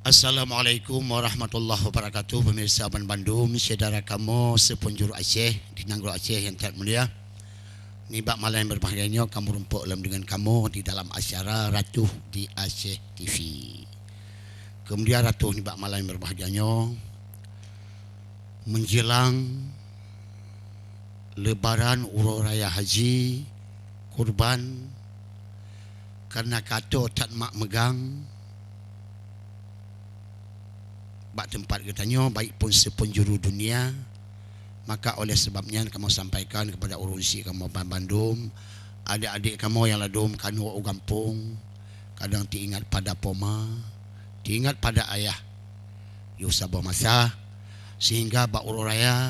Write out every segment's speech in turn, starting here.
Assalamualaikum warahmatullahi wabarakatuh. Pemirsa Ban Bandung, saudara kamu sepenjuru Aceh, di Nanggro Aceh yang terhormat mulia. Ni bak malam yang berbahagianya, kamu rumpuk dalam dengan kamu di dalam acara Ratu di Aceh TV. Kemudian Ratu ni bak malam yang berbahagianya menjelang Lebaran Urus Raya Haji Kurban, karena kata tak mak megang bak tempat katanya baik pun sepenjuru dunia, maka oleh sebabnya kamu sampaikan kepada urusi kamu Bandung, adik-adik kamu yang ladum kanu gampung, kadang diingat pada poma, diingat pada ayah Yusabah masa, sehingga bak urus raya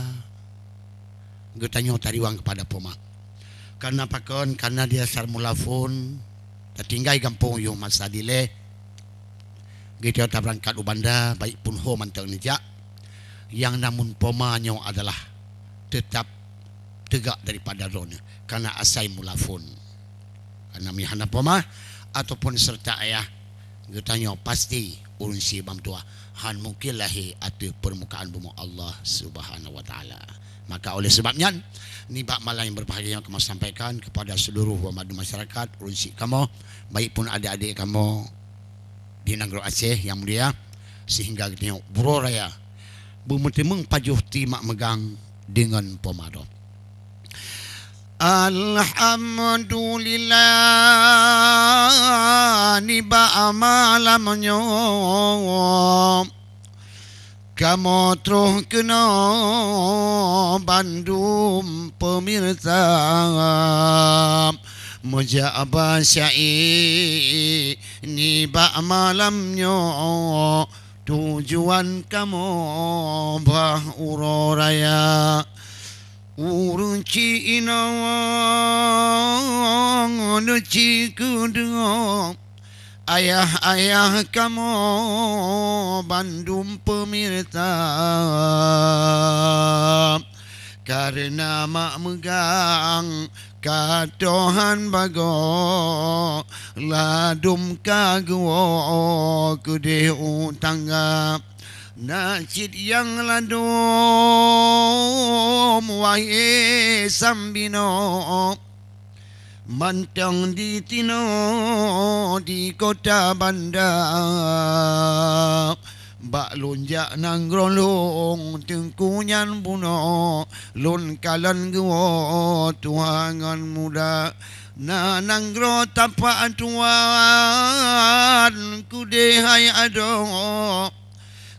katanya tariwang kepada poma. Karena pakon, karena dia sarmulafun tertinggal kampung yo masa dile kita tak berangkat ubanda baik pun ho mantang nejak, yang namun pomanya adalah tetap tegak daripada ron karena asai mulafun, karena mihana poma ataupun serta ayah getanya pasti urun si bam tua han mungkin lahi atu permukaan bumi Allah Subhanahu wa taala. Maka oleh sebabnya ni bak malam yang berbahagia yang kamu sampaikan kepada seluruh madu masyarakat urun si kamu baik pun adik-adik kamu di Nanggro Aceh yang mulia, sehingga kita tengok Urus Raya bermutimeng pajuh ti mak megang dengan pomado. Alhamdulillah ni ba malamnya kamu terus kena Bandung pemirsa Mujabah syai ni bak malamnya tujuan kamu bah Urus Raya urun Cina nuci kedua ayah-ayah kamu Bandung pemirsa, karena mak megang katohan bago ladum kago kude utangga nacid yang ladum wahai sambino mantang di tino di kota bandar bak lonjak nangrolong tengkunyan buno lon kalan guo tuangan muda na nanggro tapak tuan kudehai ado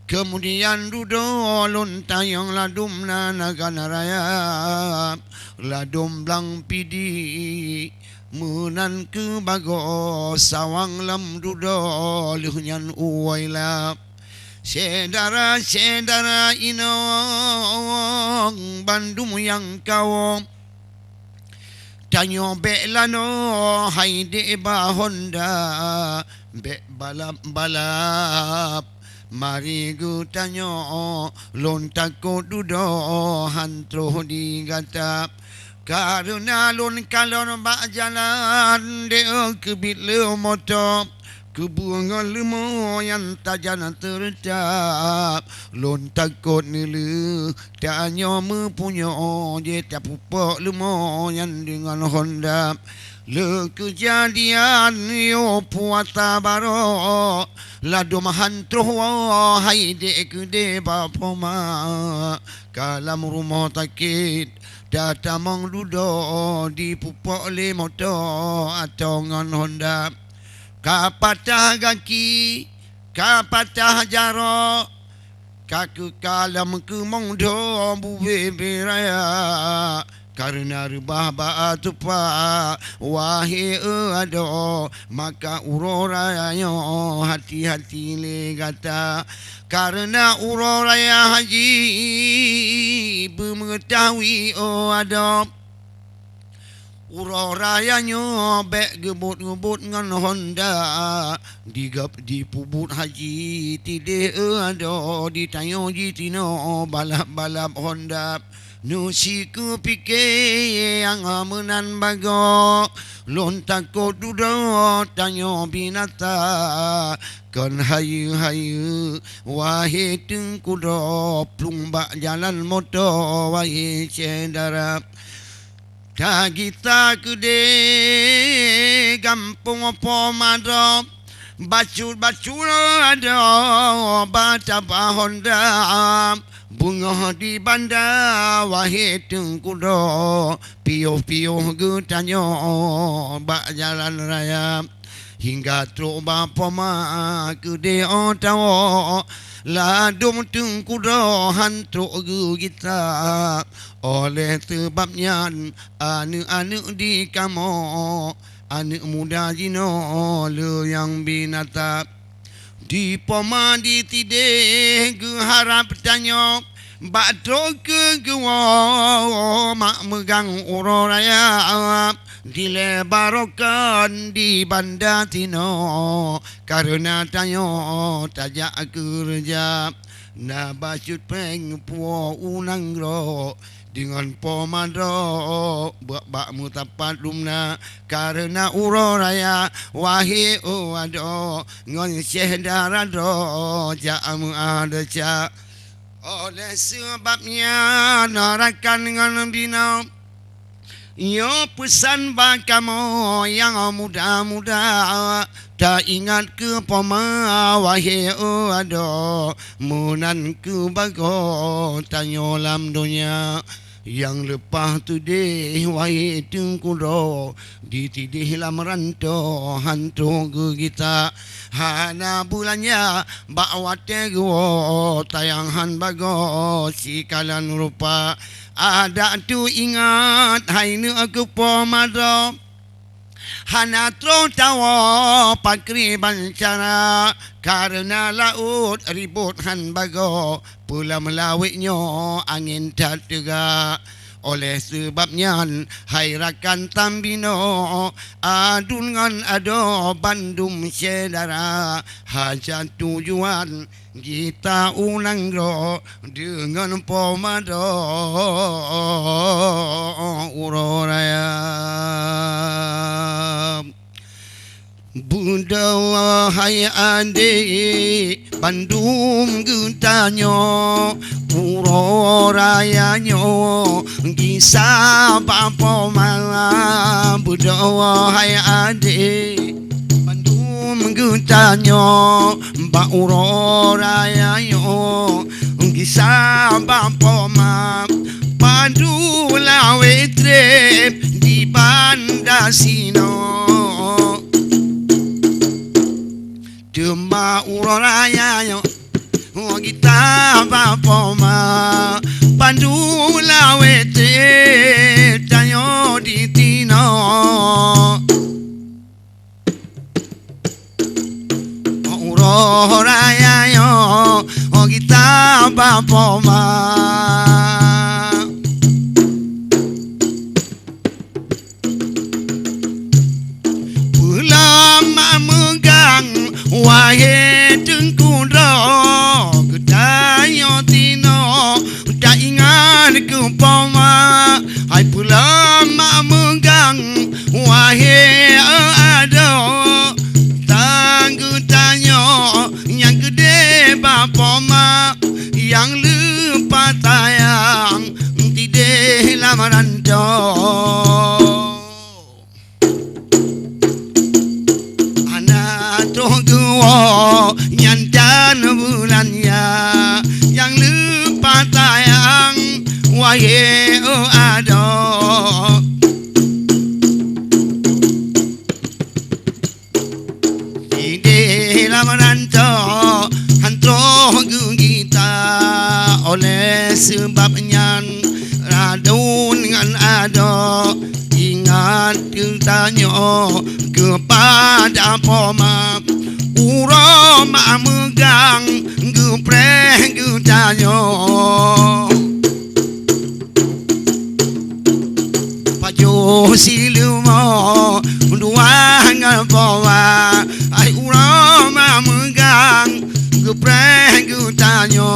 kemudian dudo lon tayang ladum na nagana raya ladum blang pidi munan ke bago sawang lam dudo luhnyan uwaila Saudara-saudara inong Bandung yang kau tanyo be lano haide ba Honda be balap-balap mari gu tanyo lon tako dudo hantro di gatap karena lon kalon ba jalan de kebit le motor kebuangan lemo yang tajana tercap lon takut nilu tanya mempunya je tak pupuk lemo yang dengan Honda le kejadian yo puasa baro ladu mahantro hai de kede bapoma kalam rumah takit datamang dudo di pupuk le motor atau ngan Honda kapatah gaki, kapatah jaro, kaku kalam ke mongdo buwe beraya, karena rubah batupa wahai ado, maka Urus Raya hati-hati le gata, karena Urus Raya haji mengetahui ado. Urus Raya nyobek gebut-gebut ngan Honda digap di pubut haji tidak ada ditayo jitino balap-balap Honda Nusiku pikir yang menan bago lon takut duduk tanyo binata kan hayu-hayu wahai tengkudo plumbak jalan motor wahai cendara ta kita kude kampung pomado bacul-bacul ada baca Honda bunga di bandar wahai tengkudo piuh-piuh getanyo bak jalan raya hingga truk bapa mak kude otawo ladum tengkudo hantruk ge kita oleh sebabnya anu-anu di kamu anak muda jino le yang binatap di poma di tide ge harap tanyo bato ke gua mak megang uro raya dilebarokan di bandar tino karena tanyo tajak kerja na bacut peng puo unang ro dengan pomado bak mutapat lumna karena uro raya wahai ado ngon syedara do jamu ada ca oleh sebabnya narakan dengan bina yo pesan bak kamu yang muda-muda tak ingat ke poma wahai ado munan ke bago tanyo lam dunia yang lepas tu deh wahai tengkudo ditidih lam ranto hantu ke kita hana bulannya bakwate go tayangan bago si kalan rupa ada tu ingat hai nu aku pomado hana tro tawo pakri bancara karena laut ribut han bago pula melawiknya angin tak juga oleh sebabnya hai rakan tambino adungan ado bandum sedara hajat tujuan kita ulang ro dengan pomado uroraya Bunda wahai adik Bandung getanyo Puro rayanyo Kisah bapa malam Bunda wahai adik Bandung getanyo Mbak uro rayanyo Kisah bapa malam Pandu lawe trip Di bandar sino Cuma uroraya yo kita bapa ma pandu lawe te tanyo di tino uroraya yo kita bapa ma wahai tengkudo kedayo tino tak ingat ke poma hai pula mak megang wahai ada tanggu tanyo yang gede bapa mak yang lupa tayang tidak lamaran do nyantan bulannya yang lupa tayang wahai ada di lamaran to hantro kita oleh sebabnya radun dengan ada ingat tanya kepada poma uro mak megang gepreh getanyo pajo silumo dua ngapawa ai uro mak megang gepreh getanyo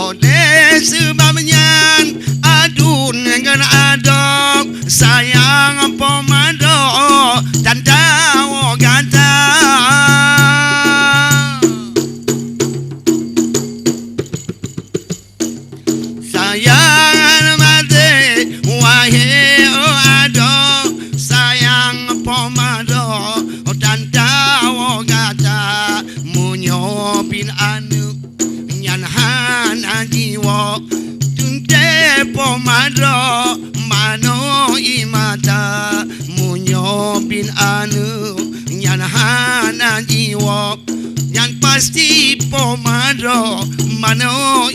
oleh sebabnya adun dengan adok sayang pomado dan dawo gata sayang mate wahai adok sayang pomado dan dawo gata munyopin anu nyanhan jiwa tunte pomado mano imata munyopin anu nyanhan jiwa yang pasti pomado mano